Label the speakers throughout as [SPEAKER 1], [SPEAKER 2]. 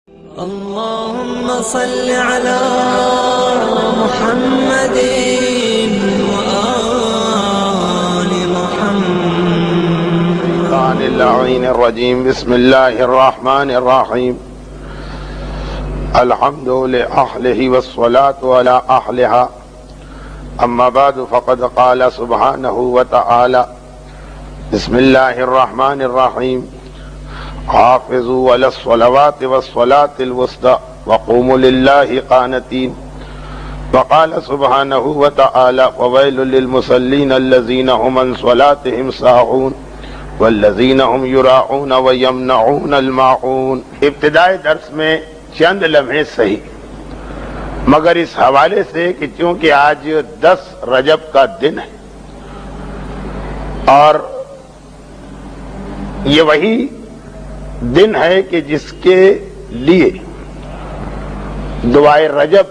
[SPEAKER 1] اللهم صل على محمد وآل محمد.
[SPEAKER 2] عن اللعين الرجيم. بسم الله الرحمن الرحيم. الحمد لأهله والصلاة على أهلها. أما بعد فقد قال سبحانه وتعالى بسم الله الرحمن الرحيم. حافظوا على الصلوات والصلاة الوسطى وقوموا لله قانتين. وقال سبحانه وتعالى وويل للمصلين الذين هم عن صلاتهم ساهون والذين هم يراعون ويمنعون الماعون. ابتدائی درس میں چند لمحے صحیح، مگر اس حوالے سے کہ چونکہ آج 10 رجب کا دن ہے اور یہ وہی دن ہے کہ جس کے لیے دعائے رجب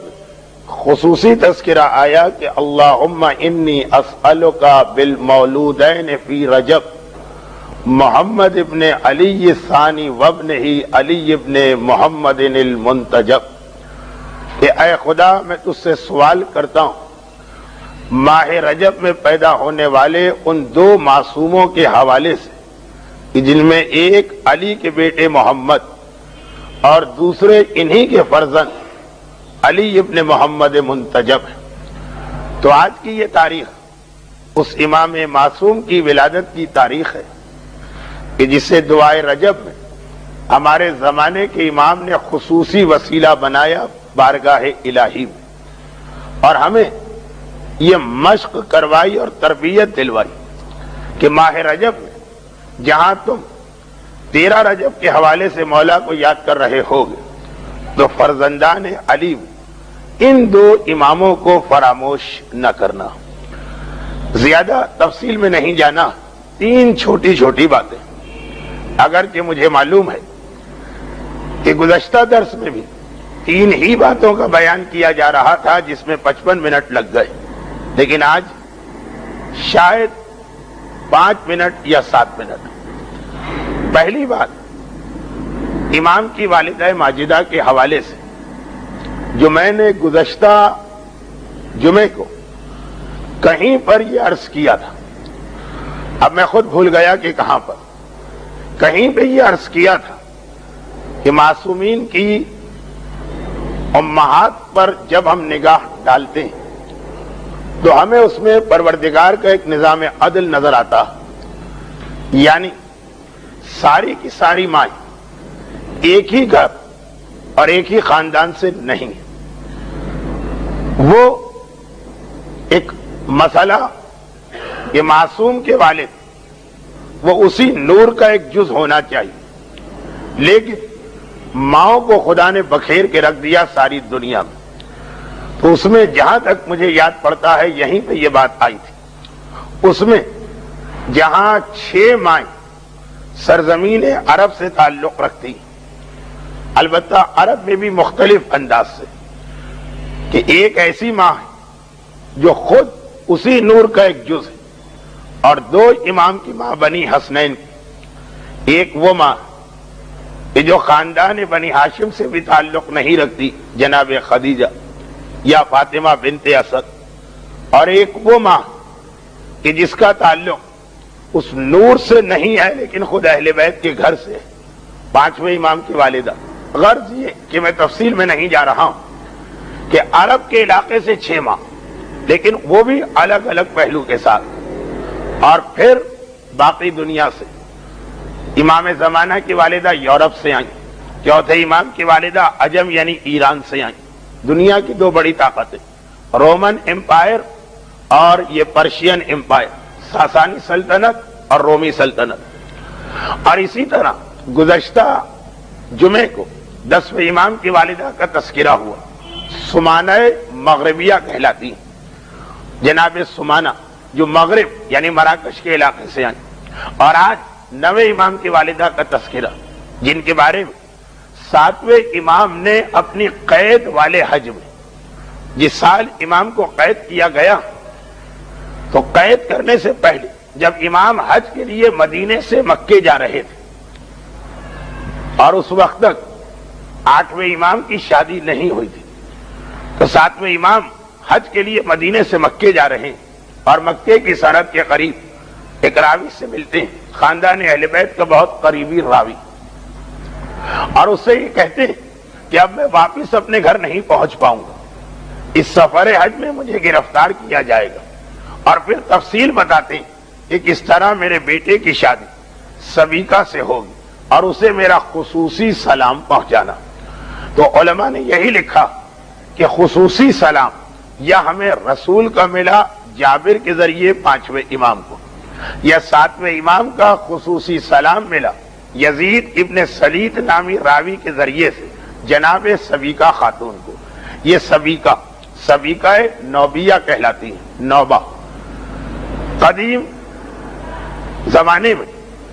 [SPEAKER 2] خصوصی تذکرہ آیا کہ اللہم انی اسألک بالمولودین فی رجب محمد ابن علی الثانی وابنہ علی ابن محمد المنتجب، کہ اے خدا میں تجھ سے سوال کرتا ہوں ماہ رجب میں پیدا ہونے والے ان 2 معصوموں کے حوالے سے جن میں ایک علی کے بیٹے محمد اور دوسرے انہی کے فرزند علی ابن محمد منتجب ہیں. تو آج کی یہ تاریخ اس امام معصوم کی ولادت کی تاریخ ہے کہ جسے دعائے رجب میں ہمارے زمانے کے امام نے خصوصی وسیلہ بنایا بارگاہ الہی میں، اور ہمیں یہ مشق کروائی اور تربیت دلوائی کہ ماہ رجب میں جہاں تم 13 رجب کے حوالے سے مولا کو یاد کر رہے ہوگے تو فرزندان علی ان 2 اماموں کو فراموش نہ کرنا. زیادہ تفصیل میں نہیں جانا، 3 چھوٹی چھوٹی باتیں، اگرچہ مجھے معلوم ہے کہ گزشتہ درس میں بھی 3 ہی باتوں کا بیان کیا جا رہا تھا جس میں 55 منٹ لگ گئے، لیکن آج شاید 5 منٹ یا 7 منٹ. پہلی بات امام کی والدہ ماجدہ کے حوالے سے جو میں نے گزشتہ جمعے کو کہیں پر یہ عرض کیا تھا، اب میں خود بھول گیا کہ کہاں پر، کہیں پہ یہ عرض کیا تھا کہ معصومین کی امہات پر جب ہم نگاہ ڈالتے ہیں تو ہمیں اس میں پروردگار کا ایک نظام عدل نظر آتا، یعنی ساری کی ساری مائیں ایک ہی گھر اور ایک ہی خاندان سے نہیں. وہ ایک مسئلہ کہ معصوم کے والد وہ اسی نور کا ایک جز ہونا چاہیے، لیکن ماؤں کو خدا نے بکھیر کے رکھ دیا ساری دنیا میں. تو اس میں جہاں تک مجھے یاد پڑتا ہے یہیں پہ یہ بات آئی تھی، اس میں جہاں 6 مائیں سرزمین عرب سے تعلق رکھتی، البتہ عرب میں بھی مختلف انداز سے، کہ ایک ایسی ماں ہے جو خود اسی نور کا ایک جز ہے، اور 2 امام کی ماں بنی حسنین کی. ایک وہ ماں کہ جو خاندان بنی ہاشم سے بھی تعلق نہیں رکھتی، جناب خدیجہ یا فاطمہ بنت اسد، اور ایک وہ ماں کہ جس کا تعلق اس نور سے نہیں ہے لیکن خود اہل بیت کے گھر سے ہے، 5ویں امام کی والدہ. غرض یہ کہ میں تفصیل میں نہیں جا رہا ہوں کہ عرب کے علاقے سے 6 ماں، لیکن وہ بھی الگ الگ پہلو کے ساتھ، اور پھر باقی دنیا سے. امام زمانہ کی والدہ یورپ سے آئیں، 4تھے امام کی والدہ عجم یعنی ایران سے آئیں. دنیا کی 2 بڑی طاقتیں، رومن امپائر اور یہ پرشین امپائر، ساسانی سلطنت اور رومی سلطنت. اور اسی طرح گزشتہ جمعے کو 10ویں امام کی والدہ کا تذکرہ ہوا، سمانہ مغربیہ کہلاتی، جناب سمانہ جو مغرب یعنی مراکش کے علاقے سے آئیں. اور آج 9ویں امام کی والدہ کا تذکرہ، جن کے بارے میں 7ویں امام نے اپنی قید والے حج میں، جس سال امام کو قید کیا گیا تو قید کرنے سے پہلے جب امام حج کے لیے مدینے سے مکے جا رہے تھے اور اس وقت تک 8ویں امام کی شادی نہیں ہوئی تھی، تو 7ویں امام حج کے لیے مدینے سے مکے جا رہے ہیں اور مکے کی سرحد کے قریب ایک راوی سے ملتے ہیں، خاندان اہل بیت کا بہت قریبی راوی، اور اس سے یہ کہتے ہیں کہ اب میں واپس اپنے گھر نہیں پہنچ پاؤں گا، اس سفر حج میں مجھے گرفتار کیا جائے گا، اور پھر تفصیل بتاتے ہیں کہ کس طرح میرے بیٹے کی شادی سبیکہ سے ہوگی اور اسے میرا خصوصی سلام پہنچانا۔ تو علماء نے یہی لکھا کہ خصوصی سلام یا ہمیں رسول کا ملا جابر کے ذریعے 5ویں امام کو، یا 7ویں امام کا خصوصی سلام ملا یزید ابن سلیط نامی راوی کے ذریعے سے جناب سبیکہ خاتون کو۔ یہ سبیکہ نوبیہ کہلاتی ہے، نوبہ۔ قدیم زمانے میں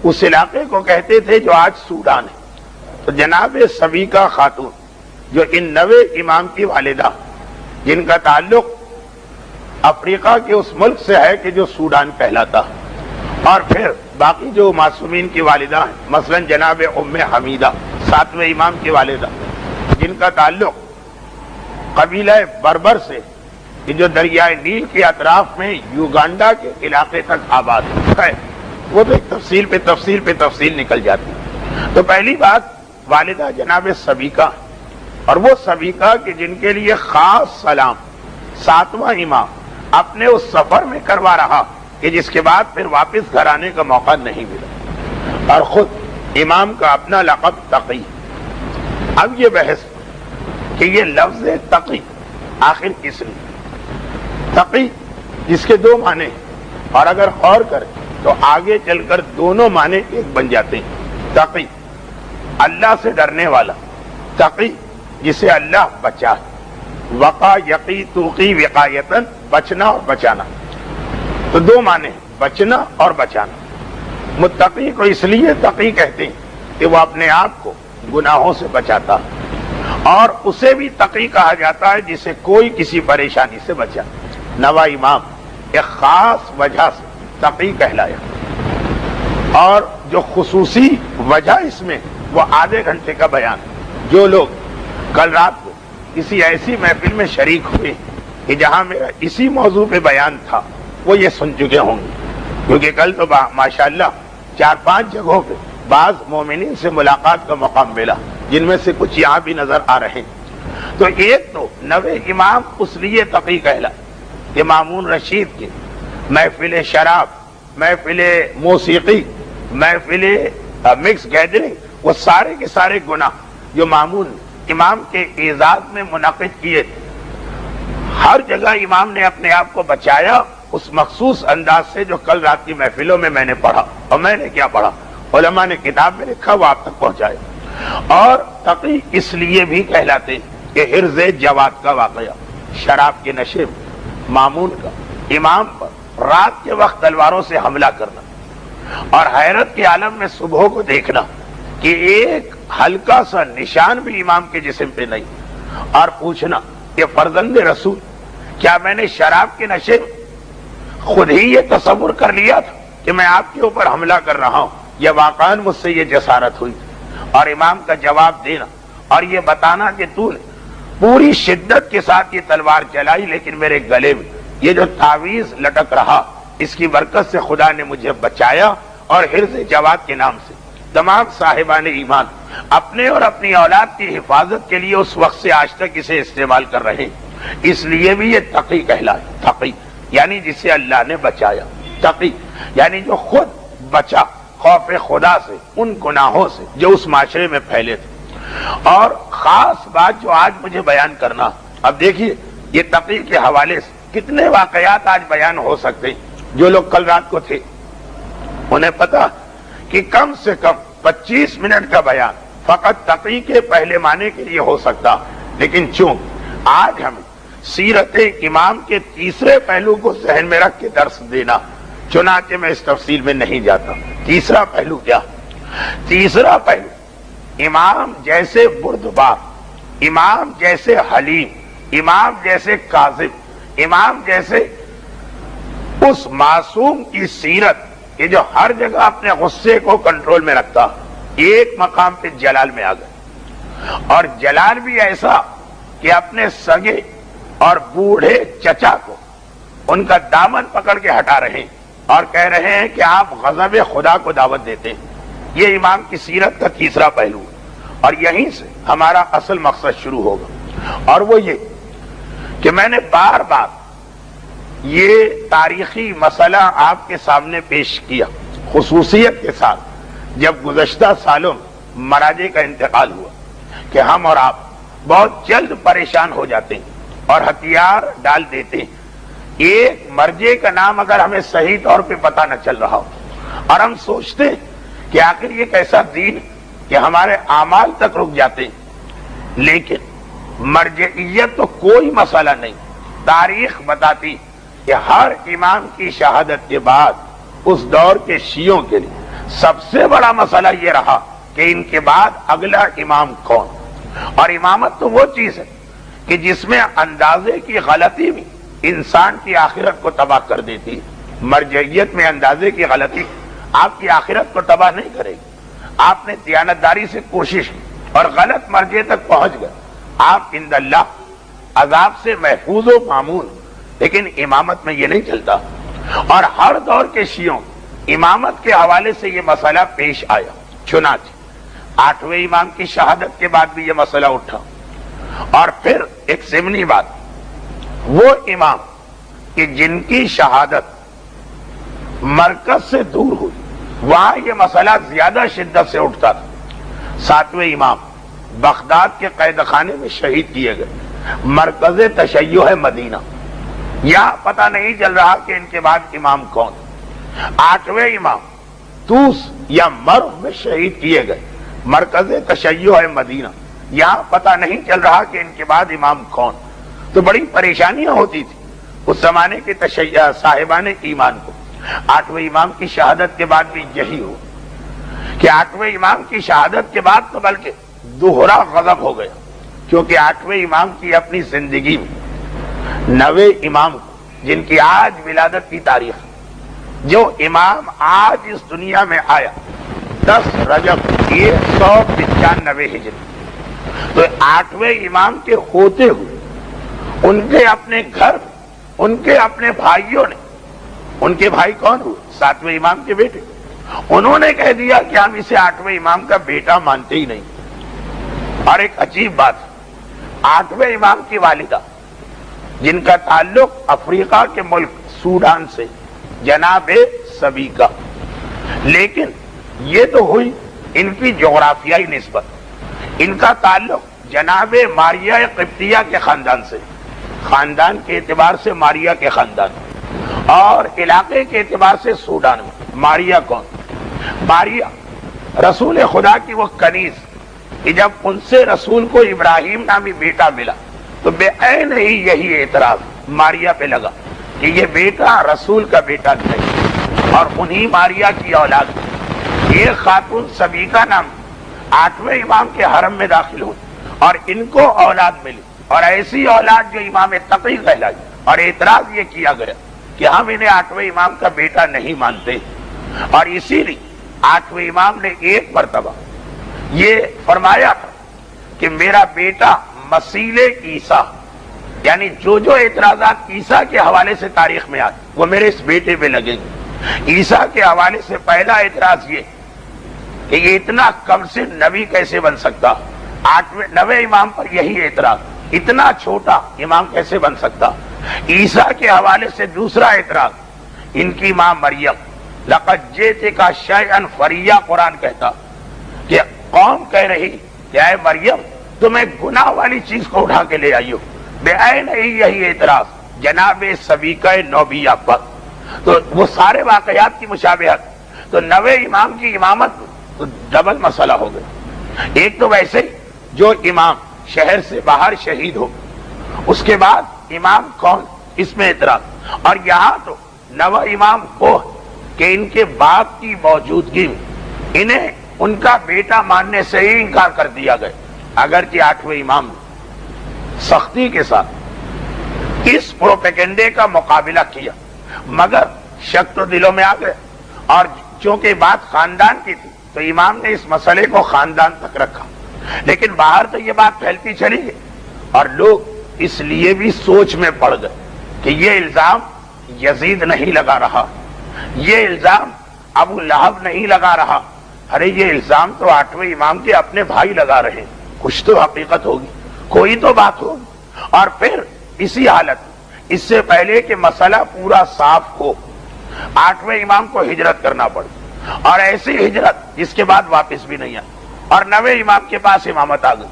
[SPEAKER 2] اس علاقے کو کہتے تھے جو آج سوڈان ہے۔ تو جناب سبیکہ خاتون جو ان 9 امام کی والدہ، جن کا تعلق افریقہ کے اس ملک سے ہے کہ جو سوڈان کہلاتا، اور پھر باقی جو معصومین کی والدہ ہیں، مثلا جناب ام حمیدہ 7ویں امام کی والدہ، جن کا تعلق قبیلہ بربر سے کہ جو دریائے نیل کے اطراف میں یوگانڈا کے علاقے تک آباد ہے، وہ تو ایک تفصیل پہ تفصیل نکل جاتی ہے۔ تو پہلی بات والدہ جناب سبیکہ، اور وہ سبیکہ کہ جن کے لیے خاص سلام 7واں امام اپنے اس سفر میں کروا رہا کہ جس کے بعد پھر واپس گھر آنے کا موقع نہیں ملا، اور خود امام کا اپنا لقب تقی۔ اب یہ بحث کہ یہ لفظ تقی آخر کس لیے؟ تقی جس کے 2 معنی ہیں، اور اگر غور کریں تو آگے چل کر دونوں معنی ایک بن جاتے ہیں۔ تقی اللہ سے ڈرنے والا، تقی جسے اللہ بچا، وقا یقی توقی وقایتن، بچنا اور بچانا، تو 2 معنی، بچنا اور بچانا۔ متقی کو اس لیے تقی کہتے ہیں کہ وہ اپنے آپ کو گناہوں سے بچاتا، اور اسے بھی تقی کہا جاتا ہے جسے کوئی کسی پریشانی سے بچا۔ 9واں امام ایک خاص وجہ سے تقی کہلایا، اور جو خصوصی وجہ اس میں وہ آدھے گھنٹے کا بیان۔ جو لوگ کل رات کو کسی ایسی محفل میں شریک ہوئے کہ جہاں میرا اسی موضوع پہ بیان تھا، وہ یہ سن چکے ہوں گے، کیونکہ کل تو ماشاءاللہ 4-5 جگہوں پہ بعض مومنین سے ملاقات کا موقع ملا، جن میں سے کچھ یہاں بھی نظر آ رہے ہیں۔ تو ایک تو 9 امام اس لیے تقی کہلا کہ مامون رشید کے محفل شراب، محفل موسیقی، محفل مکس گیدرنگ، وہ سارے کے سارے گناہ جو مامون امام کے اعزاز میں منعقد کیے تھے، ہر جگہ امام نے اپنے آپ کو بچایا اس مخصوص انداز سے جو کل رات کی محفلوں میں میں نے پڑھا۔ اور میں نے کیا پڑھا؟ علماء نے کتاب میں لکھا، وہ آپ تک پہنچائے۔ اور تقی اس لیے بھی کہلاتے کہ حرز جواد کا واقعہ، شراب کے نشے میں مامون کا امام پر رات کے وقت تلواروں سے حملہ کرنا، اور حیرت کے عالم میں صبح کو دیکھنا کہ ایک ہلکا سا نشان بھی امام کے جسم پہ نہیں، اور پوچھنا کہ فرزند رسول، کیا میں نے شراب کے نشے میں خود ہی یہ تصور کر لیا تھا کہ میں آپ کے اوپر حملہ کر رہا ہوں، یا واقعاً مجھ سے یہ جسارت ہوئی؟ اور امام کا جواب دینا اور یہ بتانا کہ تو نے پوری شدت کے ساتھ یہ تلوار چلائی، لیکن میرے گلے میں یہ جو تعویذ لٹک رہا، اس کی برکت سے خدا نے مجھے بچایا، اور حرز جواد کے نام سے تمام صاحبان ایمان اپنے اور اپنی اولاد کی حفاظت کے لیے اس وقت سے آج تک اسے استعمال کر رہے ہیں۔ اس لیے بھی یہ تقی کہلائے۔ تقی یعنی جسے اللہ نے بچایا، تقی یعنی جو خود بچا خوف خدا سے، ان گناہوں سے جو اس معاشرے میں پھیلے تھے۔ اور خاص بات جو آج مجھے بیان کرنا، اب دیکھیے یہ تقی کے حوالے سے کتنے واقعات آج بیان ہو سکتے ہیں۔ جو لوگ کل رات کو تھے انہیں پتا کہ کم سے کم 25 منٹ کا بیان فقط تقی کے پہلے معنی کے لیے ہو سکتا، لیکن چونکہ آج ہمیں سیرت امام کے تیسرے پہلو کو ذہن میں رکھ کے درس دینا، چنانچہ میں اس تفصیل میں نہیں جاتا۔ تیسرا پہلو کیا؟ تیسرا پہلو امام جیسے بردبار، امام جیسے حلیم، امام جیسے کاذب، امام جیسے اس معصوم کی سیرت کہ جو ہر جگہ اپنے غصے کو کنٹرول میں رکھتا، ایک مقام پہ جلال میں آ گئے۔ اور جلال بھی ایسا کہ اپنے سگے اور بوڑھے چچا کو ان کا دامن پکڑ کے ہٹا رہے ہیں اور کہہ رہے ہیں کہ آپ غضب خدا کو دعوت دیتے ہیں. یہ امام کی سیرت کا تیسرا پہلو ہے اور یہیں سے ہمارا اصل مقصد شروع ہوگا، اور وہ یہ کہ میں نے بار بار یہ تاریخی مسئلہ آپ کے سامنے پیش کیا، خصوصیت کے ساتھ جب گزشتہ سالوں مراجع کا انتقال ہوا، کہ ہم اور آپ بہت جلد پریشان ہو جاتے ہیں اور ہتھیار ڈال دیتے ہیں. ایک مرجع کا نام اگر ہمیں صحیح طور پہ پتہ نہ چل رہا ہو اور ہم سوچتے ہیں کہ آخر یہ کیسا دین کہ ہمارے اعمال تک رک جاتے ہیں، لیکن مرجعیت تو کوئی مسئلہ نہیں. تاریخ بتاتی کہ ہر امام کی شہادت کے بعد اس دور کے شیعوں کے لیے سب سے بڑا مسئلہ یہ رہا کہ ان کے بعد اگلا امام کون. اور امامت تو وہ چیز ہے کہ جس میں اندازے کی غلطی بھی انسان کی آخرت کو تباہ کر دیتی. مرجعیت میں اندازے کی غلطی آپ کی آخرت کو تباہ نہیں کرے گی. آپ نے دیانتداری سے کوشش کی اور غلط مرجع تک پہنچ گئے، آپ عند اللہ عذاب سے محفوظ و معمون. لیکن امامت میں یہ نہیں چلتا، اور ہر دور کے شیعوں امامت کے حوالے سے یہ مسئلہ پیش آیا. چنانچہ 8ویں امام کی شہادت کے بعد بھی یہ مسئلہ اٹھا، اور پھر ایک ضمنی بات، وہ امام کہ جن کی شہادت مرکز سے دور ہوئی وہاں یہ مسئلہ زیادہ شدت سے اٹھتا تھا. 7ویں امام بغداد کے قید خانے میں شہید کیے گئے، مرکز تشیع ہے مدینہ، یہاں پتہ نہیں چل رہا کہ ان کے بعد امام کون. 8ویں امام توس یا مرو میں شہید کیے گئے، مرکز تشیع ہے مدینہ، یہاں پتہ نہیں چل رہا کہ ان کے بعد امام کون. تو بڑی پریشانیاں ہوتی تھی اس زمانے کے صاحبان ایمان کو. 8ویں امام کی شہادت کے بعد بھی یہی ہو کہ 8ویں امام کی شہادت کے بعد تو بلکہ دوہرا غضب ہو گیا، کیونکہ 8ویں امام کی اپنی زندگی میں 9 امام جن کی آج ولادت کی تاریخ، جو امام آج اس دنیا میں آیا 10 رجب 195 ہجری، تو 8ویں امام کے ہوتے ہوئے ان کے اپنے گھر، ان کے اپنے بھائیوں نے، ان کے بھائی کون ہوئے؟ 7ویں امام کے بیٹے، انہوں نے کہہ دیا کہ ہم اسے 8ویں امام کا بیٹا مانتے ہی نہیں. اور ایک عجیب بات، 8ویں امام کی والدہ جن کا تعلق افریقہ کے ملک سوڈان سے، جناب سبیکہ، لیکن یہ تو ہوئی ان کی جغرافیائی نسبت، ان کا تعلق جناب ماریہ قبطیہ کے خاندان سے، خاندان کے اعتبار سے ماریہ کے خاندان، اور علاقے کے اعتبار سے سوڈان میں. ماریہ کون؟ ماریہ رسول خدا کی وہ کنیز کہ جب ان سے رسول کو ابراہیم نامی بیٹا ملا تو بے عین ہی یہی اعتراض ماریہ پہ لگا کہ یہ بیٹا رسول کا بیٹا نہیں، اور انہی ماریہ کی اولاد ایک خاتون سبیکہ نام 8ویں امام کے حرم میں داخل ہوئی اور ان کو اولاد ملی، اور ایسی اولاد جو امام تقی کہلائی. اور اعتراض یہ کیا گیا کہ ہم انہیں 8ویں امام کا بیٹا نہیں مانتے، اور اسی لیے 8ویں امام نے ایک مرتبہ یہ فرمایا تھا کہ میرا بیٹا مسیل عیسیٰ، یعنی جو جو اعتراضات عیسیٰ کے حوالے سے تاریخ میں آتے وہ میرے اس بیٹے پہ لگیں گے. عیسیٰ کے حوالے سے پہلا اعتراض یہ کہ یہ اتنا کم سے نبی کیسے بن سکتا. 9ویں امام پر یہی اعتراض، اتنا چھوٹا امام کیسے بن سکتا. عیسیٰ کے حوالے سے دوسرا اعتراض، ان کی ماں مریم، لقد جئتک شیئا فریا، قرآن کہتا کہ قوم کہہ رہی کہ اے مریم تم ایک گناہ والی چیز کو اٹھا کے لے آئی ہو. بے عین ہی یہی اعتراض جناب سبیکہ نوبیہ پر. تو وہ سارے واقعات کی مشابہت. تو 9ویں امام کی امامت تو ڈبل مسئلہ ہو گیا. ایک تو ویسے ہی جو امام شہر سے باہر شہید ہو، اس کے بعد امام کون، اس میں اعتراض. اور یہاں تو 9واں امام وہ کہ ان کے باپ کی موجودگی میں انہیں ان کا بیٹا ماننے سے ہی انکار کر دیا گیا. اگرچہ 8ویں امام نے سختی کے ساتھ اس پروپیگنڈے کا مقابلہ کیا، مگر شک تو دلوں میں آ گئے. اور چونکہ بات خاندان کی تھی تو امام نے اس مسئلے کو خاندان تک رکھا. لیکن باہر تو یہ بات پھیلتی چلی گئی اور لوگ اس لیے بھی سوچ میں پڑ گئے کہ یہ الزام یزید نہیں لگا رہا، یہ الزام ابو لہب نہیں لگا رہا، ارے یہ الزام تو 8ویں امام کے اپنے بھائی لگا رہے ہیں، کچھ تو حقیقت ہوگی، کوئی تو بات ہوگی۔ اور پھر اسی حالت، اس سے پہلے کہ مسئلہ پورا صاف ہو، 8ویں امام کو ہجرت کرنا پڑی، اور ایسی ہجرت جس کے بعد واپس بھی نہیں آئی، اور 9ویں امام کے پاس امامت آ گئی۔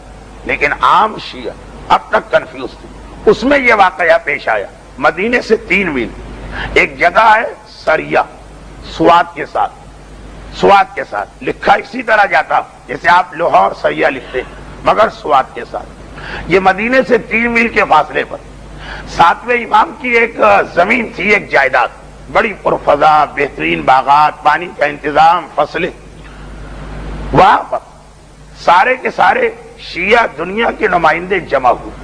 [SPEAKER 2] لیکن عام شیعہ اب تک کنفیوز تھی۔ اس میں یہ واقعہ پیش آیا، مدینے سے 3 میل ایک جگہ ہے سریا، سوات کے ساتھ لکھا اسی طرح جاتا جیسے آپ لاہور سریا لکھتے ہیں، مگر سوات کے ساتھ۔ یہ مدینے سے 3 میل کے فاصلے پر 7ویں امام کی ایک زمین تھی، ایک جائیداد، بڑی پرفضا، بہترین باغات، پانی کا انتظام، فصلیں۔ وہاں پر سارے کے سارے شیعہ دنیا کے نمائندے جمع ہوئے،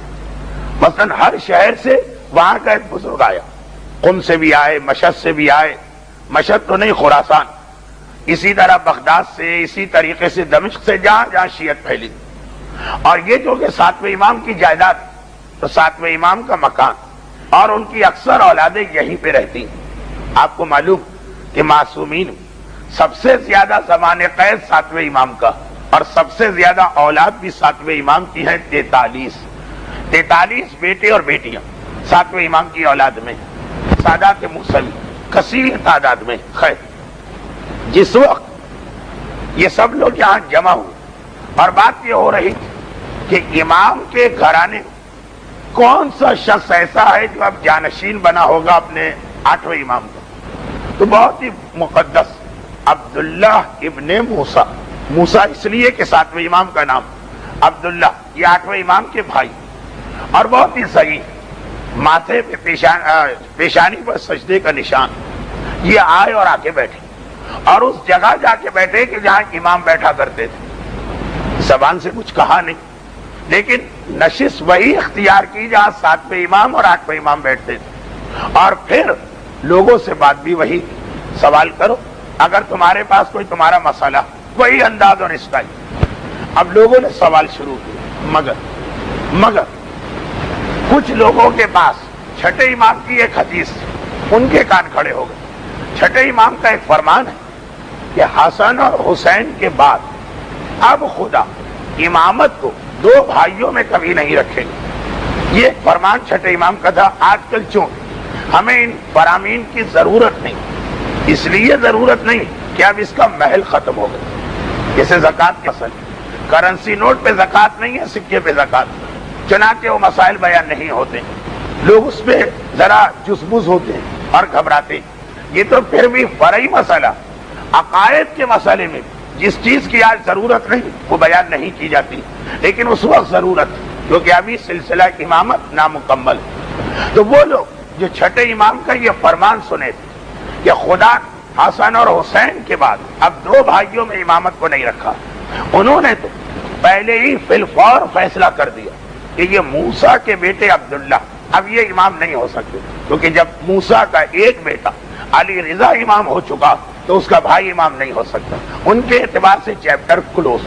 [SPEAKER 2] مثلا ہر شہر سے وہاں کا ایک بزرگ آیا، قم سے بھی آئے، مشہد سے بھی آئے، مشہد تو نہیں خراسان، اسی طرح بغداد سے، اسی طریقے سے دمشق سے، جہاں جہاں شیعت پھیلی۔ اور یہ جو کہ 7ویں امام کی جائیداد، تو 7ویں امام کا مکان اور ان کی اکثر اولادیں یہیں پہ رہتی ہیں۔ آپ کو معلوم کہ معصومین سب سے زیادہ زمان قید 7ویں امام کا، اور سب سے زیادہ اولاد بھی 7ویں امام کی ہیں، 43 بیٹے اور بیٹیاں 7ویں امام کی اولاد میں، سادات موسوی کثیر تعداد میں۔ خیر، جس وقت یہ سب لوگ یہاں جمع ہوئے اور بات یہ ہو رہی تھی کہ امام کے گھرانے کون سا شخص ایسا ہے جو اب جانشین بنا ہوگا اپنے 8ویں امام کا، تو بہت ہی مقدس عبداللہ ابن موسیٰ، موسیٰ اس لیے کہ 7ویں امام کا نام عبداللہ، یہ 8ویں امام کے بھائی، اور بہت ہی صحیح، ماتھے پہ پیشانی پر سجدے کا نشان، یہ آئے اور آ کے بیٹھے، اور اس جگہ جا کے بیٹھے کہ جہاں امام بیٹھا کرتے تھے۔ زبان سے کچھ کہا نہیں، لیکن نشست وہی اختیار کی جہاں 7ویں امام اور 8ویں امام بیٹھتے تھے، اور پھر لوگوں سے بات بھی وہی، سوال کرو اگر تمہارے پاس کوئی تمہارا مسئلہ، وہی انداز اور اسٹائل۔ اب لوگوں نے سوال شروع کیا، مگر کچھ لوگوں کے پاس 6 امام کی ایک حدیث، ان کے کان کھڑے ہو گئے۔ 6 امام کا ایک فرمان ہے کہ حسن اور حسین کے بعد اب خدا امامت کو 2 بھائیوں میں کبھی نہیں رکھے گا۔ یہ ایک فرمان 6 امام کا تھا۔ آج کل چونکہ ہمیں ان فرامین کی ضرورت نہیں، اس لیے ضرورت نہیں کہ اب اس کا محل ختم ہو گیا، جیسے زکوٰۃ کے مسئلے، کرنسی نوٹ پہ زکوٰۃ نہیں ہے، سکے پہ زکوٰۃ، چنانچہ وہ مسائل بیان نہیں ہوتے، لوگ اس پہ ذرا جزبز ہوتے ہیں اور گھبراتے ہیں۔ یہ تو پھر بھی فرعی مسئلہ، عقائد کے مسئلے میں جس چیز کی آج ضرورت نہیں وہ بیان نہیں کی جاتی، لیکن اس وقت ضرورت، کیونکہ ابھی سلسلہ امامت نامکمل۔ تو وہ لوگ جو 6 امام کا یہ فرمان سنے تھے کہ خدا حسن اور حسین کے بعد اب 2 بھائیوں میں امامت کو نہیں رکھا، انہوں نے تو پہلے ہی فی الفور فیصلہ کر دیا کہ یہ موسیٰ کے بیٹے عبداللہ اب یہ امام نہیں ہو سکتے، کیونکہ جب موسیٰ کا ایک بیٹا علی رضا امام ہو چکا تو اس کا بھائی امام نہیں ہو سکتا۔ ان کے اعتبار سے چیپٹر کلوز۔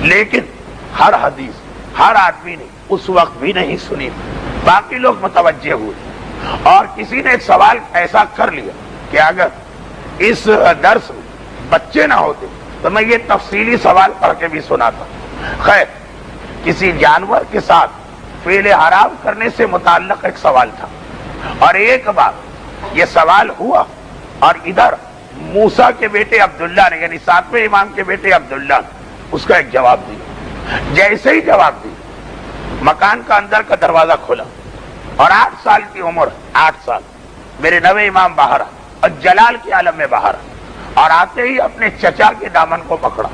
[SPEAKER 2] لیکن ہر حدیث ہر آدمی نے اس وقت بھی نہیں سنی، باقی لوگ متوجہ ہوئے، اور کسی نے ایک سوال ایسا کر لیا کہ اگر اس درس میں بچے نہ ہوتے تو میں یہ تفصیلی سوال پڑھ کے بھی سناتا۔ خیر، کسی جانور کے ساتھ فعل حرام کرنے سے متعلق ایک سوال تھا، اور ایک بار یہ سوال ہوا اور ادھر موسیٰ کے بیٹے عبداللہ نے، یعنی 7ویں امام کے بیٹے عبداللہ نے اس کا ایک جواب دیا۔ جیسے ہی جواب دیا، مکان کا اندر کا دروازہ کھلا، اور 8 سال کی عمر، 8 سال، میرے 9ویں امام باہر آئے اور جلال کے عالم میں باہر آئے، اور آتے ہی اپنے چچا کے دامن کو پکڑا۔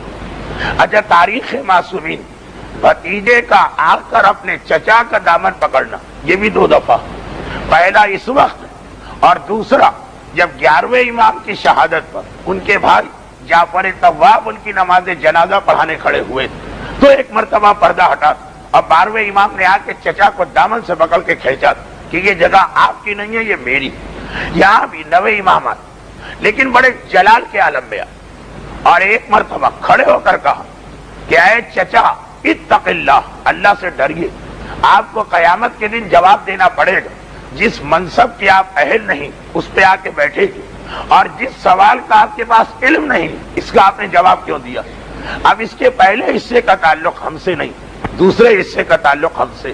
[SPEAKER 2] اچھا، تاریخ معصومین، بھتیجے کا آ کر اپنے چچا کا دامن پکڑنا، یہ بھی 2 دفعہ، پہلا اس وقت اور دوسرا جب 11ویں امام کی شہادت پر ان کے بھائی جعفر طواب ان کی نماز جنازہ پڑھانے کھڑے ہوئے تو ایک مرتبہ پردہ ہٹا، اور 12ویں امام نے آ کے چچا کو دامن سے پکڑ کے کھینچا کہ یہ جگہ آپ کی نہیں ہے، یہ میری۔ یہاں بھی 9ویں امام آئے، لیکن بڑے جلال کے عالم میں آئے، اور ایک مرتبہ کھڑے ہو کر کہا کہ اے چچا، اتق اللہ، اللہ سے ڈریے، آپ کو قیامت کے دن جواب دینا پڑے گا۔ جس منصب کے آپ اہل نہیں اس پہ آ کے بیٹھے گی، اور جس سوال کا آپ کے پاس علم نہیں اس کا آپ نے جواب کیوں دیا؟ اب اس کے پہلے حصے کا تعلق ہم سے نہیں، دوسرے حصے کا تعلق ہم سے،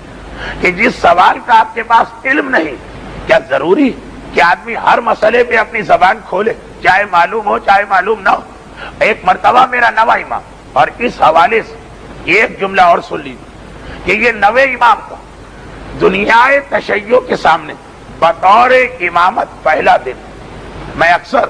[SPEAKER 2] کہ جس سوال کا آپ کے پاس علم نہیں، کیا ضروری کہ آدمی ہر مسئلے پہ اپنی زبان کھولے، چاہے معلوم ہو چاہے معلوم نہ ہو؟ ایک مرتبہ میرا نواں امام، اور اس حوالے سے ایک جملہ اور سن لیجیے کہ یہ نوے امام کا دنیا تشیع کے سامنے بطور امامت پہلا دن، میں اکثر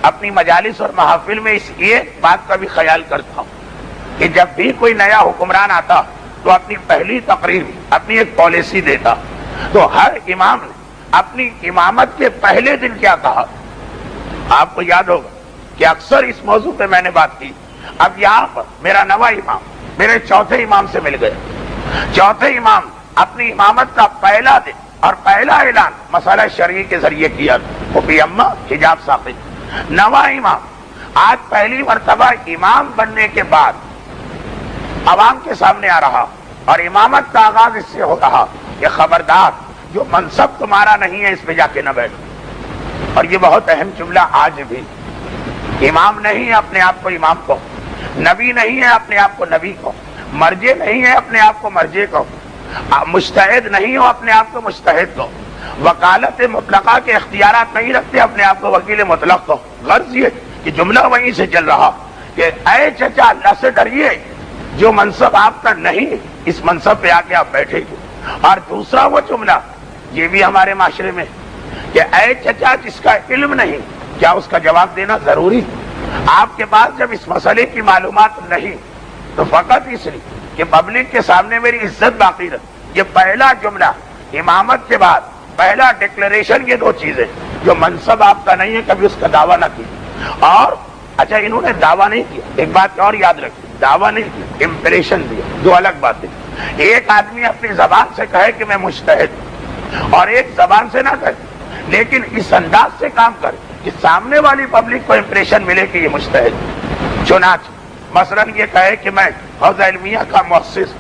[SPEAKER 2] اپنی مجالس اور محافل میں اس ایک بات کا بھی خیال کرتا ہوں کہ جب بھی کوئی نیا حکمران آتا تو اپنی پہلی تقریر اپنی ایک پالیسی دیتا، تو ہر امام نے اپنی امامت کے پہلے دن کیا کہا؟ آپ کو یاد ہوگا کہ اکثر اس موضوع پہ میں نے بات کی۔ اب یہاں پر میرا نواں امام میرے چوتھے امام سے مل گیا۔ چوتھے امام اپنی امامت کا پہلا دن اور پہلا اعلان مسئلہ شرعی کے ذریعے کیا، وہ بھی اما حجاب ثابت۔ نواں امام آج پہلی مرتبہ امام بننے کے بعد عوام کے سامنے آ رہا، اور امامت کا آغاز اس سے ہو رہا کہ خبردار جو منصب تمہارا نہیں ہے اس پہ جا کے نہ بیٹھو۔ اور یہ بہت اہم جملہ آج بھی، امام نہیں ہے اپنے آپ کو امام کو، نبی نہیں ہے اپنے آپ کو نبی کو، مرجع نہیں ہے اپنے آپ کو مرجع کو، مجتہد نہیں ہو اپنے آپ کو مجتہد کو، وکالت مطلقہ کے اختیارات نہیں رکھتے اپنے آپ کو وکیل مطلق کو۔ غرض یہ کہ جملہ وہیں سے چل رہا کہ اے چچا اللہ سے ڈریے، جو منصب آپ کا نہیں اس منصب پہ آ کے آپ بیٹھے گے۔ اور دوسرا وہ جملہ یہ بھی ہمارے معاشرے میں کہ اے چچا جس کا علم نہیں، کیا اس کا جواب دینا ضروری؟ آپ کے پاس جب اس مسئلے کی معلومات نہیں تو فقط اس لیے کہ پبلک کے سامنے میری عزت باقی رہے، یہ پہلا جملہ امامت کے بعد پہلا ڈکلیریشن، یہ دو چیزیں جو منصب آپ کا نہیں ہے کبھی اس کا دعویٰ نہ کیجیے۔ اور اچھا انہوں نے دعویٰ نہیں کیا، ایک بات اور یاد رکھیے، دعویٰ نہیں کیا، امپریشن دیا، دو الگ باتیں۔ ایک آدمی اپنی زبان سے کہے کہ میں مجتہد ہوں، اور ایک زبان سے نہ کہے لیکن اس انداز سے کام کرے کہ سامنے والی پبلک کو امپریشن ملے کہ یہ مجتہد ہے۔ چنانچہ مثلاً یہ کہے کہ میں حوزہ علمیہ کا مؤسس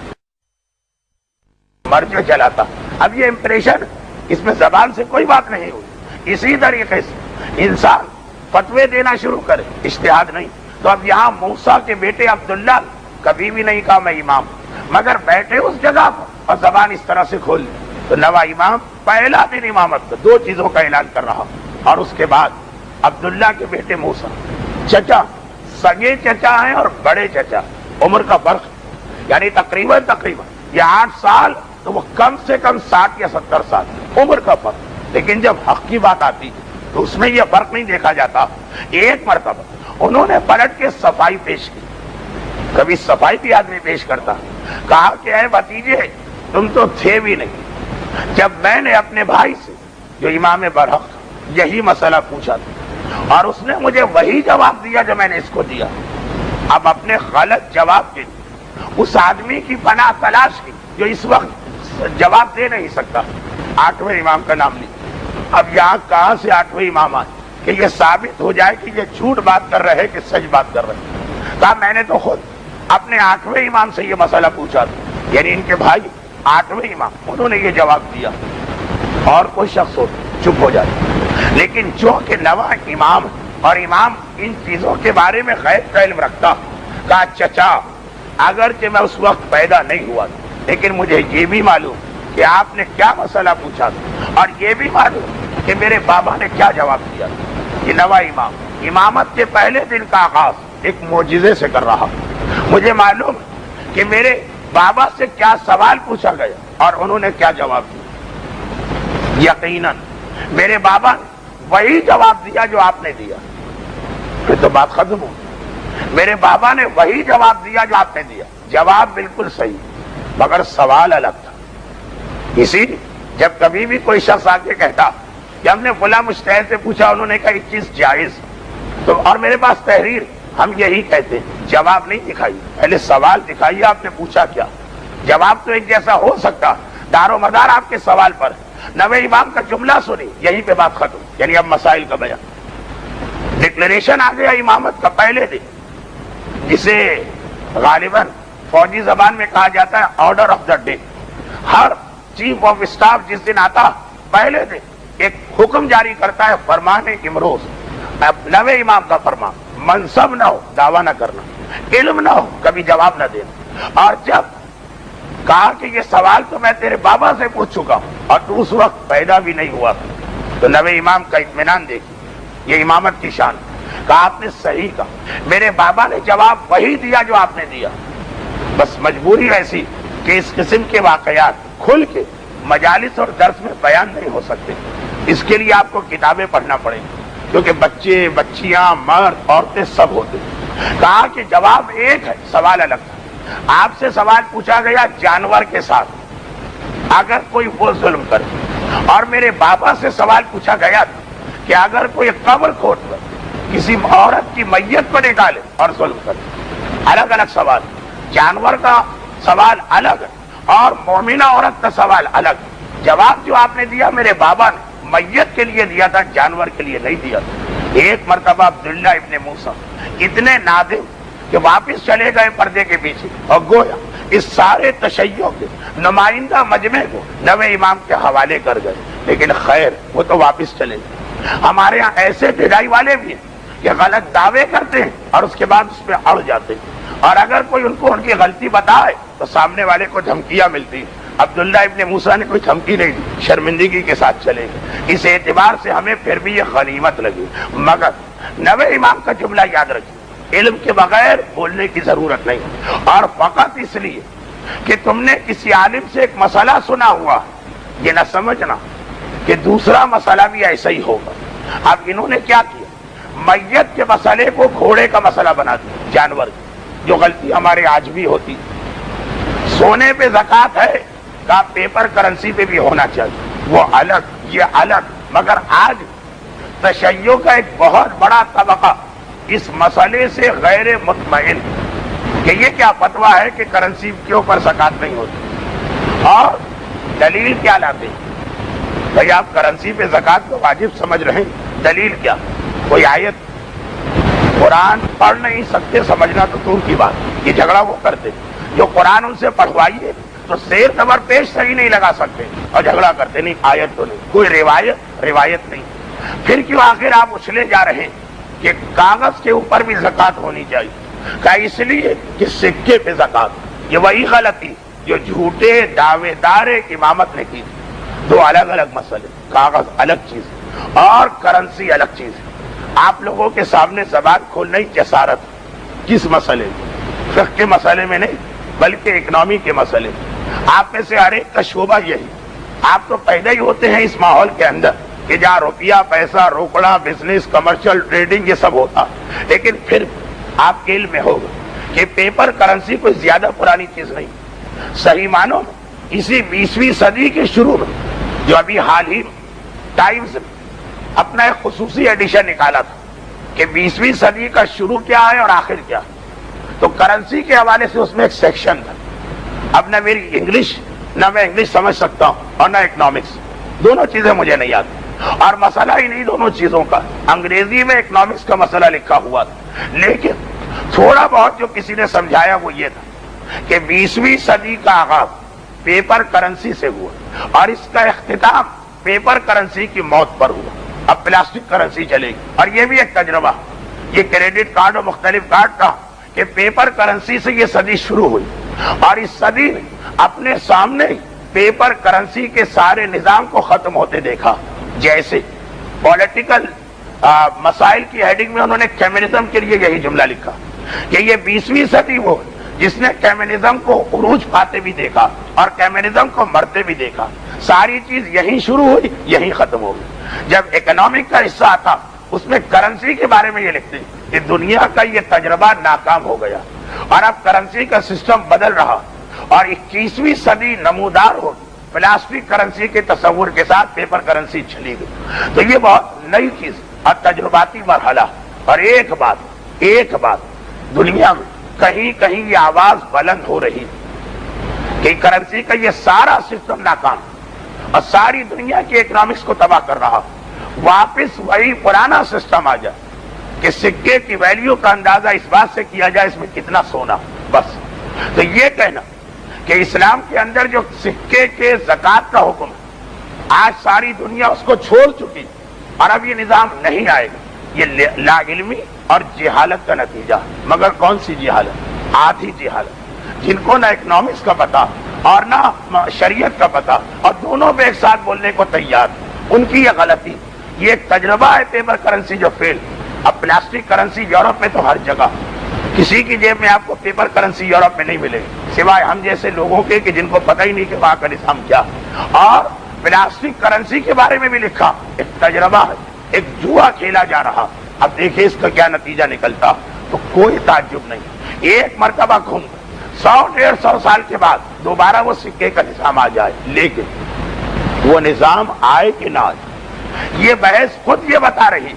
[SPEAKER 2] مرجع چلاتا، اب یہ امپریشن، اس میں زبان سے کوئی بات نہیں ہوئی۔ اسی طریقے سے انسان فتوے دینا شروع کرے، اجتہاد نہیں، تو اب یہاں موسیٰ کے بیٹے عبداللہ کبھی بھی نہیں کہا میں امام، مگر بیٹھے اس جگہ پر اور زبان اس طرح سے کھول لی، تو نواں امام پہلا دن امامت کا دو چیزوں کا اعلان کر رہا۔ اور اس کے بعد عبداللہ کے بیٹے موسیٰ، چچا، سگے چچا ہیں اور بڑے چچا، عمر کا فرق یعنی تقریباً یہ 8 سال، تو وہ کم سے کم 60 یا 70 سال عمر کا فرق، لیکن جب حق کی بات آتی تو اس میں یہ فرق نہیں دیکھا جاتا۔ ایک مرتبہ انہوں نے پلٹ کے صفائی پیش کی، کبھی صفائی بھی آدمی پیش کرتا، کہا کہ اے بھتیجے تم تو تھے بھی نہیں جب میں نے اپنے بھائی سے جو امام برحق یہی مسئلہ پوچھا تھا، اور اس نے مجھے وہی جواب دیا جو میں نے اس کو دیا۔ اب اپنے غلط جواب کے لیے اس آدمی کی پناہ تلاش کی جو اس وقت جواب دے نہیں سکتا۔ 8ویں امام کا نام لیا۔ اب یہاں کہاں سے 8ویں امام آئے کہ یہ ثابت ہو جائے کہ یہ جھوٹ بات کر رہے کہ سچ بات کر رہے؟ کہا میں نے تو خود اپنے 8ویں امام سے یہ مسئلہ پوچھا تھا، یعنی ان کے بھائی 8ویں امام، انہوں نے یہ جواب دیا۔ اور کوئی شخص ہو چپ ہو جاتا، لیکن جو کہ نواں امام اور امام ان چیزوں کے بارے میں غیب کا علم رکھتا، کہا چچا اگرچہ میں اس وقت پیدا نہیں ہوا تھا لیکن مجھے یہ بھی معلوم کہ آپ نے کیا مسئلہ پوچھا تھا، اور یہ بھی معلوم کہ میرے بابا نے کیا جواب دیا تھا۔ یہ نواں امام امامت کے پہلے دن کا آغاز ایک معجزے سے کر رہا۔ مجھے معلوم کہ میرے بابا سے کیا سوال پوچھا گیا اور انہوں نے کیا جواب دیا۔ یقیناً میرے بابا نے وہی جواب دیا جو آپ نے دیا، پھر تو بات ختم ہو۔ میرے بابا نے وہی جواب دیا جو آپ نے دیا، جواب بالکل صحیح مگر سوال الگ تھا۔ اسی لیے جب کبھی بھی کوئی شخص آ کے کہتا کہ ہم نے فلاں مجتہد سے پوچھا انہوں نے کہا یہ چیز جائز، تو اور میرے پاس تحریر، ہم یہی کہتے ہیں جواب نہیں دکھائیے، پہلے سوال دکھائیے آپ نے پوچھا کیا۔ جواب تو ایک جیسا ہو سکتا، دار و مدار آپ کے سوال پر۔ نویں امام کا جملہ سنی، یہیں پہ بات ختم، یعنی اب مسائل کا بیان۔ ڈکلیریشن آ گیا امامت کا پہلے دن، جسے غالباً فوجی زبان میں کہا جاتا ہے order of the day. Hare chief of staff جس دن آتا پہلے دن ایک حکم جاری کرتا ہے فرمان امروز. اب نوے امام کا فرمان منصب نہ ہو دعویٰ نہ کرنا, علم نہ ہو کبھی جواب نہ دینا. اور جب کہا کہ یہ سوال تو میں تیرے بابا سے پوچھ چکا ہوں اور تو اس وقت پیدا بھی نہیں ہوا, تو نوے امام کا اطمینان دیکھیے, یہ امامت کی شان. کہا آپ نے صحیح کہا, میرے بابا نے جواب وہی دیا جو آپ نے دیا. بس مجبوری ایسی کہ اس قسم کے واقعات کھل کے مجالس اور درس میں بیان نہیں ہو سکتے. اس کے لیے آپ کو کتابیں پڑھنا پڑیں گی, کیونکہ بچے بچیاں مرد عورتیں سب ہوتے. کہا کہ جواب ایک ہے, سوال الگ تھا. آپ سے سوال پوچھا گیا جانور کے ساتھ اگر کوئی وہ ظلم کرے, اور میرے بابا سے سوال پوچھا گیا تھا کہ اگر کوئی قبر کھود کر کسی عورت کی میت کو نکالے اور ظلم کرے. الگ الگ سوال, جانور کا سوال الگ ہے اور مومنہ عورت کا سوال الگ. جواب جو آپ نے دیا میرے بابا نے میت کے لیے دیا تھا, جانور کے لیے نہیں دیا تھا. ایک مرتبہ عبداللہ ابن موسیٰ اتنے نادم کہ واپس چلے گئے پردے کے پیچھے, اور گویا اس سارے تشیع کے نمائندہ مجمع کو نوے امام کے حوالے کر گئے. لیکن خیر وہ تو واپس چلے گئے. ہمارے ہاں ایسے ڈھلائی والے بھی ہیں کہ غلط دعوے کرتے ہیں اور اس کے بعد اس پہ اڑ جاتے ہیں, اور اگر کوئی ان کو ان کی غلطی بتائے تو سامنے والے کو دھمکیاں ملتی ہیں. عبداللہ ابن موسیٰ نے کوئی دھمکی نہیں دی, شرمندگی کے ساتھ چلے گئے. اس اعتبار سے ہمیں پھر بھی یہ غنیمت لگی. مگر نوے امام کا جملہ یاد رکھیے, علم کے بغیر بولنے کی ضرورت نہیں, اور فقط اس لیے کہ تم نے کسی عالم سے ایک مسئلہ سنا ہوا یہ نہ سمجھنا کہ دوسرا مسئلہ بھی ایسا ہی ہوگا. اب انہوں نے کیا کیا, میت کے مسئلے کو گھوڑے کا مسئلہ بنا دیا, جانور کی, جو غلطی ہمارے آج بھی ہوتی. سونے پہ زکوٰۃ ہے کا پیپر کرنسی پہ بھی ہونا چاہیے, وہ الگ یہ الگ. مگر آج تشیع کا ایک بہت بڑا طبقہ اس مسئلے سے غیر مطمئن کہ یہ کیا فتویٰ ہے کہ کرنسی کے اوپر زکوٰۃ نہیں ہوتی, اور دلیل کیا لاتے ہیں. بھئی آپ کرنسی پہ زکوٰۃ کو واجب سمجھ رہے ہیں, دلیل کیا, کوئی آیت. قرآن پڑھ نہیں سکتے سمجھنا تو دور کی بات, یہ جھگڑا وہ کرتے جو قرآن ان سے پڑھوائیے تو زیر زبر پیش صحیح نہیں لگا سکتے اور جھگڑا کرتے نہیں, آیت تو نہیں, کوئی روایت نہیں. پھر کیوں آخر آپ اچھلے جا رہے ہیں کہ کاغذ کے اوپر بھی زکوٰۃ ہونی چاہیے. کہا اس لیے کہ سکے پہ زکوٰۃ, یہ وہی غلطی جو جھوٹے دعوے دار امامت نے کی. دو الگ الگ مسئلے, کاغذ الگ چیز اور کرنسی الگ چیز. آپ لوگوں کے سامنے زبان کھولنا ہی جسارت. کس مسئلے میں, فقہ کے مسئلے میں نہیں بلکہ اکنامی کے مسئلے. آپ میں سے ہر ایک کا شعبہ یہی, آپ تو پیدا ہی ہوتے ہیں اس ماحول کے اندر کہ جہاں روپیہ پیسہ روکڑا بزنس کمرشل ٹریڈنگ یہ سب ہوتا. لیکن پھر آپ کے علم میں ہوگا کہ پیپر کرنسی کوئی زیادہ پرانی چیز نہیں. صحیح معنوں میں اسی 20ویں صدی کے شروع میں, جو ابھی حال ہی ٹائمز نے اپنا ایک خصوصی ایڈیشن نکالا تھا کہ 20ویں صدی کا شروع کیا ہے اور آخر کیا ہے, تو کرنسی کے حوالے سے اس میں ایک سیکشن تھا. اب نہ میری انگلش, نہ میں انگلش سمجھ سکتا ہوں اور نہ اکنامکس, دونوں چیزیں مجھے نہیں آتی. اور مسئلہ ہی نہیں دونوں چیزوں کا, انگریزی میں اکنامکس کا مسئلہ لکھا ہوا تھا. لیکن تھوڑا بہت جو کسی نے سمجھایا وہ یہ تھا کہ 20ویں صدی کا آغاز پیپر کرنسی سے ہوا اور اس کا اختتام پیپر کرنسی کی موت پر ہوا. اب پلاسٹک کرنسی چلے گی, اور یہ بھی ایک تجربہ, یہ کریڈٹ کارڈ اور مختلف کارڈ کا کہ پیپر کرنسی سے یہ صدی شروع ہوئی, اور اس صدی نے اپنے سامنے پیپر کرنسی کے سارے نظام کو ختم ہوتے دیکھا. جیسے پولیٹیکل مسائل کی ہیڈنگ میں انہوں نے کمیونزم کے لیے یہی جملہ لکھا کہ یہ 20ویں صدی وہ جس نے کمیونزم کو عروج پاتے بھی دیکھا اور کمیونزم کو مرتے بھی دیکھا. ساری چیز یہیں شروع ہوئی یہیں ختم ہو گئی. جب اکنامک کا حصہ آتا اس میں کرنسی کے بارے میں یہ لکھتے ہیں کہ دنیا کا یہ تجربہ ناکام ہو گیا اور اب کرنسی کا سسٹم بدل رہا, اور 21ویں صدی نمودار ہو پلاسٹک کرنسی کے تصور کے ساتھ پیپر کرنسی چلی گئی. تو یہ بہت نئی چیز اور تجرباتی مرحلہ. اور ایک بات دنیا میں کہیں کہیں یہ آواز بلند ہو رہی کہ کرنسی کا یہ سارا سسٹم ناکام اور ساری دنیا کی اکنامکس کو تباہ کر رہا. واپس وہی پرانا سسٹم آ جائے کہ سکے کی ویلیو کا اندازہ اس بات سے کیا جائے اس میں کتنا سونا, بس. تو یہ کہنا کہ اسلام کے اندر جو سکے کے زکوٰۃ کا حکم ہے، آج ساری دنیا اس کو چھوڑ چکی اور اب یہ نظام نہیں آئے گا، یہ لا علمی اور جہالت کا نتیجہ ہے۔ مگر کون سی جہالت؟ آدھی جہالت، جن کو نہ اکنامکس کا پتا اور نہ شریعت کا پتا اور دونوں پہ ایک ساتھ بولنے کو تیار، ان کی یہ غلطی۔ یہ ایک تجربہ ہے پیپر کرنسی جو فیل۔ اب پلاسٹک کرنسی یورپ میں تو ہر جگہ، کسی کی جیب میں آپ کو پیپر کرنسی یورپ میں نہیں ملے گی سوائے ہم جیسے لوگوں کے کہ جن کو پتہ ہی نہیں کہ وہاں کا نظام کیا۔ اور پلاسٹک کرنسی کے بارے میں بھی لکھا، ایک تجربہ ہے، ایک جوا کھیلا جا رہا، اب دیکھیں اس کا کیا نتیجہ نکلتا۔ تو کوئی تعجب نہیں، ایک مرتبہ گھوم 100-150 سال کے بعد دوبارہ وہ سکے کا نظام آ جائے، لیکن وہ نظام آئے کہ نہ آئے، یہ بحث خود یہ بتا رہی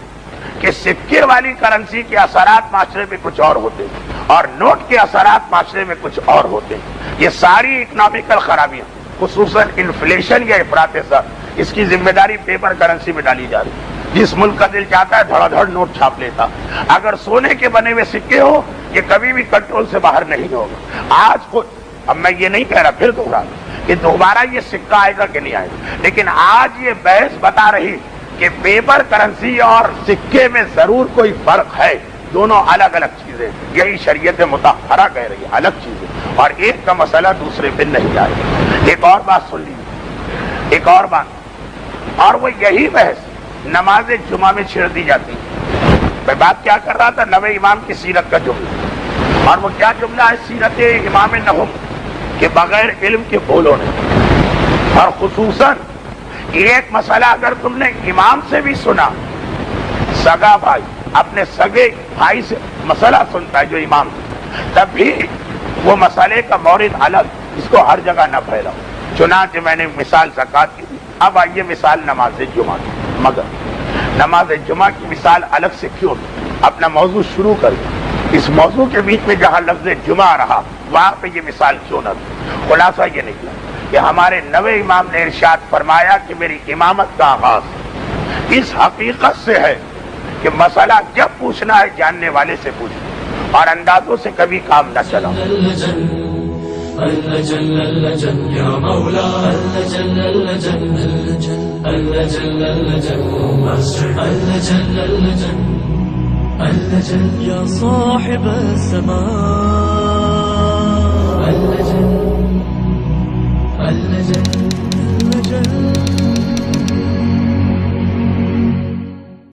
[SPEAKER 2] کہ سکے والی کرنسی کے اثرات معاشرے میں کچھ اور ہوتے ہیں اور نوٹ کے اثرات معاشرے میں کچھ اور ہوتے ہیں۔ یہ ساری اکنامیکل خرابیاں، خصوصاً انفلیشن یا افراط زر، اس کی ذمہ داری پیپر کرنسی میں ڈالی جا رہی ہے۔ جس ملک کا دل چاہتا ہے دھڑا دھڑ نوٹ چھاپ لیتا، اگر سونے کے بنے ہوئے سکے ہو یہ کبھی بھی کنٹرول سے باہر نہیں ہوگا۔ آج خود، اب میں یہ نہیں کہہ رہا، پھر دوہرا کہ دوبارہ یہ سکہ آئے گا کہ نہیں آئے گا، لیکن آج یہ بحث بتا رہی کہ پیپر کرنسی اور سکے میں ضرور کوئی فرق ہے، دونوں الگ الگ چیزیں، یہی شریعت مطہرہ کہہ رہی ہے، الگ چیزیں، اور ایک کا مسئلہ دوسرے پہ نہیں آئے گا۔ ایک اور بات سن لیجیے، ایک اور بات، اور وہ یہی بحث نماز جمعہ میں چھیڑ دی جاتی ہے۔ میں بات کیا کر رہا تھا؟ نوے امام کی سیرت کا جملہ، اور وہ کیا جملہ ہے؟ سیرت امام نہم کہ بغیر علم کے بولو نہیں۔ اور خصوصاً ایک مسئلہ اگر تم نے امام سے بھی سنا، سگا بھائی اپنے سگے بھائی سے مسئلہ سنتا ہے جو امام ہے، تب بھی وہ مسئلے کا مورد الگ، اس کو ہر جگہ نہ پھیلاؤ۔ چنانچہ میں نے مثال زکوٰۃ کی، اب آئیے مثال نماز جمعہ کی۔ مگر نماز جمعہ کی مثال الگ سے کیوں؟ اپنا موضوع شروع کر اس موضوع کے بیچ میں جہاں لفظ جمعہ رہا وہاں پہ یہ مثال کیوں نہ دی؟ خلاصہ یہ نکلا کہ ہمارے نوے امام نے ارشاد فرمایا کہ میری امامت کا آغاز اس حقیقت سے ہے کہ مسئلہ جب پوچھنا ہے جاننے والے سے پوچھو اور اندازوں سے کبھی کام نہ چلاؤ۔
[SPEAKER 1] يا صاحب السماء اللجن